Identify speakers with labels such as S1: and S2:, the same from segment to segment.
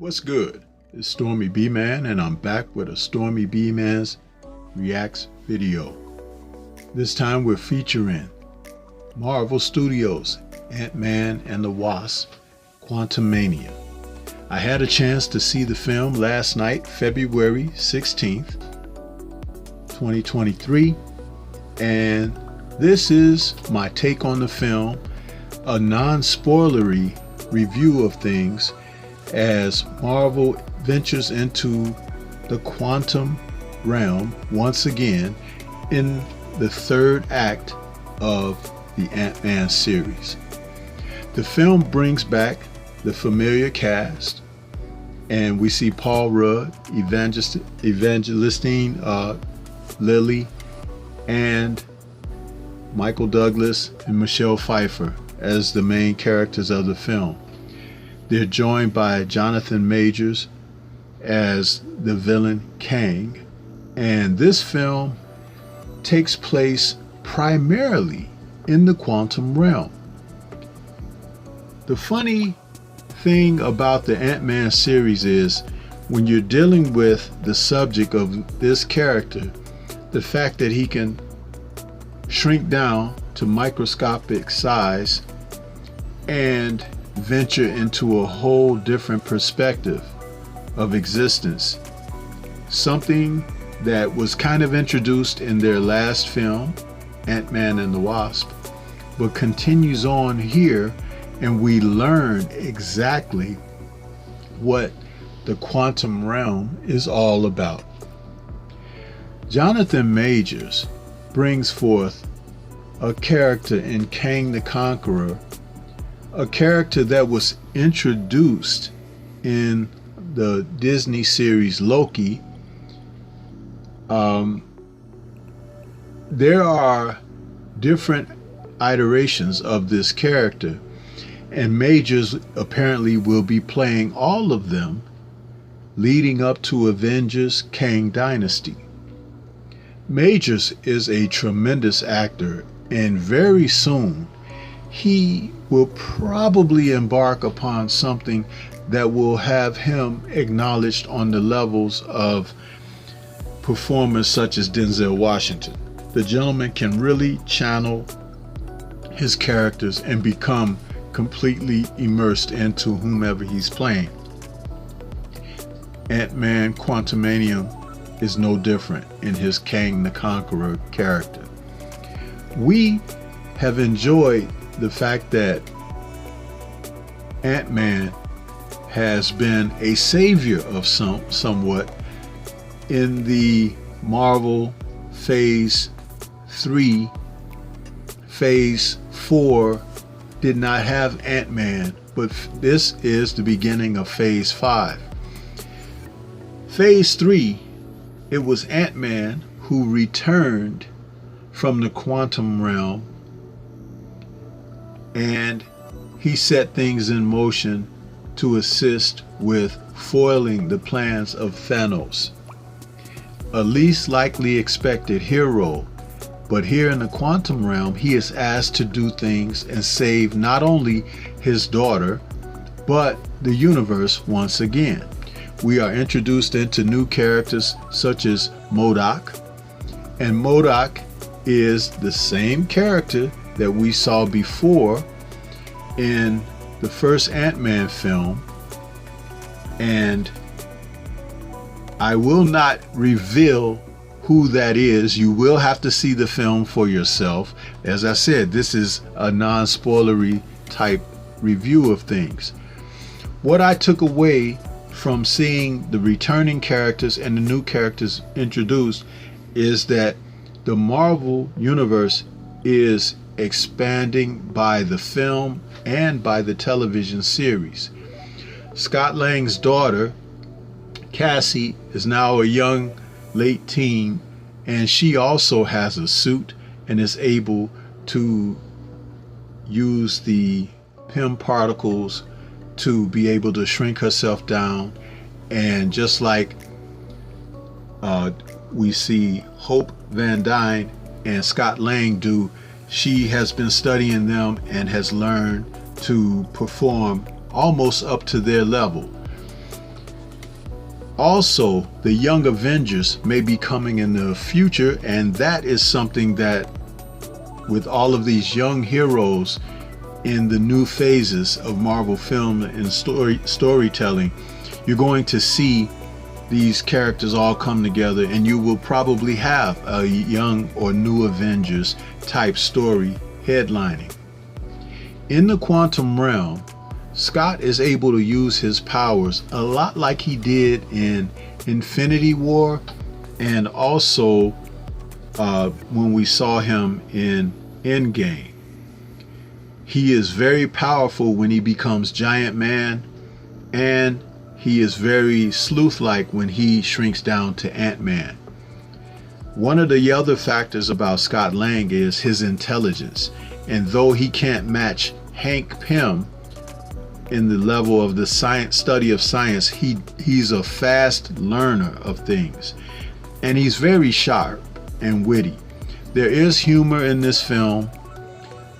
S1: What's good? It's Stormybman and I'm back with a Stormybman's Reacts video. This time we're featuring Marvel Studios' Ant-Man and the Wasp Quantumania. I had a chance to see the film last night, February 16th, 2023, and this is my take on the film, a non-spoilery review of things as Marvel ventures into the quantum realm once again in the third act of the Ant-Man series. The film brings back the familiar cast, and we see Paul Rudd, Evangelistine Lilly, and Michael Douglas and Michelle Pfeiffer as the main characters of the film. They're joined by Jonathan Majors as the villain Kang, and this film takes place primarily in the quantum realm. The funny thing about the Ant-Man series is when you're dealing with the subject of this character, the fact that he can shrink down to microscopic size and venture into a whole different perspective of existence. Something that was kind of introduced in their last film, Ant-Man and the Wasp, but continues on here, and we learn exactly what the quantum realm is all about. Jonathan Majors brings forth a character in Kang the Conqueror, a character that was introduced in the Disney series Loki. There are different iterations of this character, and Majors apparently will be playing all of them leading up to Avengers Kang Dynasty. Majors is a tremendous actor, and very soon he will probably embark upon something that will have him acknowledged on the levels of performers such as Denzel Washington. The gentleman can really channel his characters and become completely immersed into whomever he's playing. Ant-Man Quantumania is no different in his Kang the Conqueror character. We have enjoyed the fact that Ant-Man has been a savior of somewhat in the Marvel Phase 3. Phase 4 did not have Ant-Man, but this is the beginning of Phase 5. Phase 3, it was Ant-Man who returned from the quantum realm, and he set things in motion to assist with foiling the plans of Thanos, a least likely expected hero. But here in the quantum realm, he is asked to do things and save not only his daughter, but the universe once again. We are introduced into new characters such as MODOK, and MODOK is the same character that we saw before in the first Ant-Man film, and I will not reveal who that is. You will have to see the film for yourself. As I said, this is a non-spoilery type review of things. What I took away from seeing the returning characters and the new characters introduced is that the Marvel universe is expanding by the film and by the television series. Scott Lang's daughter, Cassie, is now a young late teen, and she also has a suit and is able to use the PIM particles to be able to shrink herself down. And just like we see Hope Van Dyne and Scott Lang do, she has been studying them and has learned to perform almost up to their level. Also, the Young Avengers may be coming in the future, and that is something that, with all of these young heroes in the new phases of Marvel film and storytelling, you're going to see these characters all come together, and you will probably have a young or new Avengers type story headlining. In the quantum realm, Scott is able to use his powers a lot like he did in Infinity War, and also when we saw him in Endgame. He is very powerful when he becomes Giant Man, and he is very sleuth-like when he shrinks down to Ant-Man. One of the other factors about Scott Lang is his intelligence, and though he can't match Hank Pym in the level of the study of science, he's a fast learner of things, and he's very sharp and witty. There is humor in this film,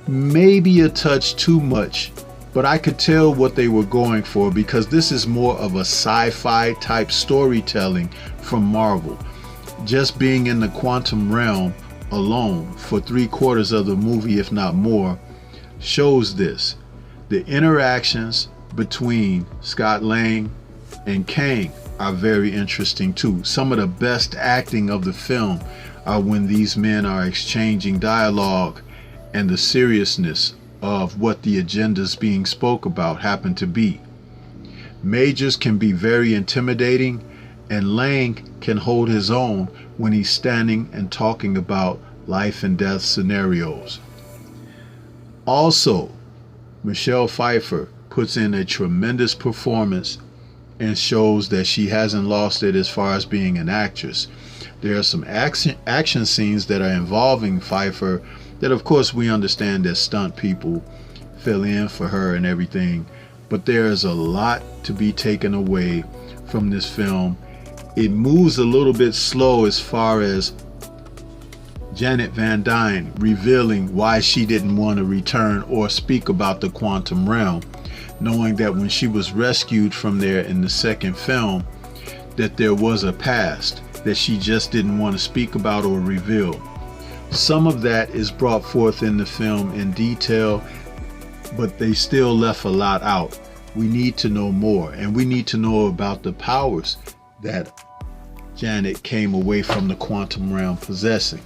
S1: maybe a touch too much, but I could tell what they were going for, because this is more of a sci-fi type storytelling from Marvel. Just being in the quantum realm alone for 3/4 of the movie, if not more, shows this. The interactions between Scott Lang and Kang are very interesting too. Some of the best acting of the film are when these men are exchanging dialogue and the seriousness of what the agendas being spoke about happen to be. Majors can be very intimidating, and Lang can hold his own when he's standing and talking about life and death scenarios. Also, Michelle Pfeiffer puts in a tremendous performance and shows that she hasn't lost it as far as being an actress. There are some action scenes that are involving Pfeiffer that, of course, we understand that stunt people fill in for her and everything, but there is a lot to be taken away from this film. It moves a little bit slow as far as Janet Van Dyne revealing why she didn't want to return or speak about the quantum realm, knowing that when she was rescued from there in the second film, that there was a past that she just didn't want to speak about or reveal. Some of that is brought forth in the film in detail, but they still left a lot out. We need to know more, and we need to know about the powers that Janet came away from the quantum realm possessing.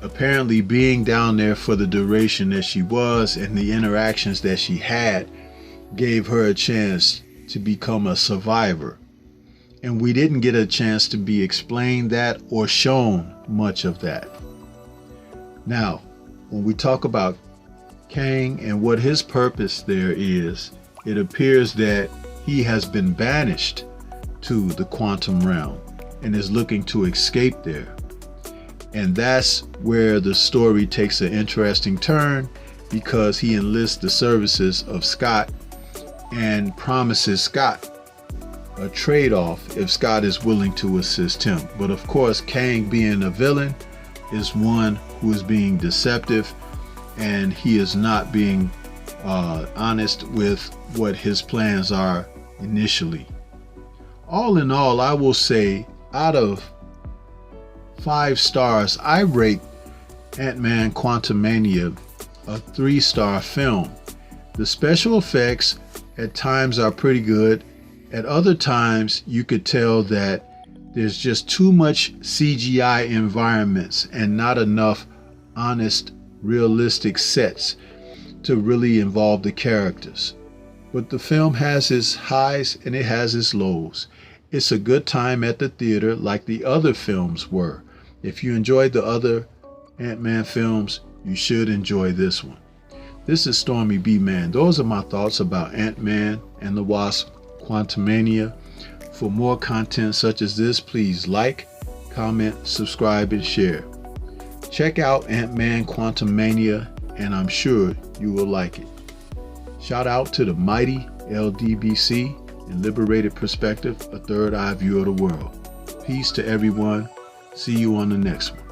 S1: Apparently, being down there for the duration that she was and the interactions that she had gave her a chance to become a survivor. And we didn't get a chance to be explained that or shown much of that. Now, when we talk about Kang and what his purpose there is, it appears that he has been banished to the quantum realm and is looking to escape there. And that's where the story takes an interesting turn, because he enlists the services of Scott and promises Scott a trade-off if Scott is willing to assist him. But of course, Kang, being a villain, is one who is being deceptive, and he is not being honest with what his plans are initially. All in all, I will say out of 5 stars, I rate Ant-Man Quantumania a 3-star film. The special effects at times are pretty good. At other times, you could tell that there's just too much CGI environments and not enough honest, realistic sets to really involve the characters. But the film has its highs and it has its lows. It's a good time at the theater like the other films were. If you enjoyed the other Ant-Man films, you should enjoy this one. This is Stormybman. Those are my thoughts about Ant-Man and the Wasp Quantumania. For more content such as this, please like, comment, subscribe, and share. Check out Ant-Man Quantumania, and I'm sure you will like it. Shout out to the mighty LDBC and Liberated Perspective, a third eye view of the world. Peace to everyone. See you on the next one.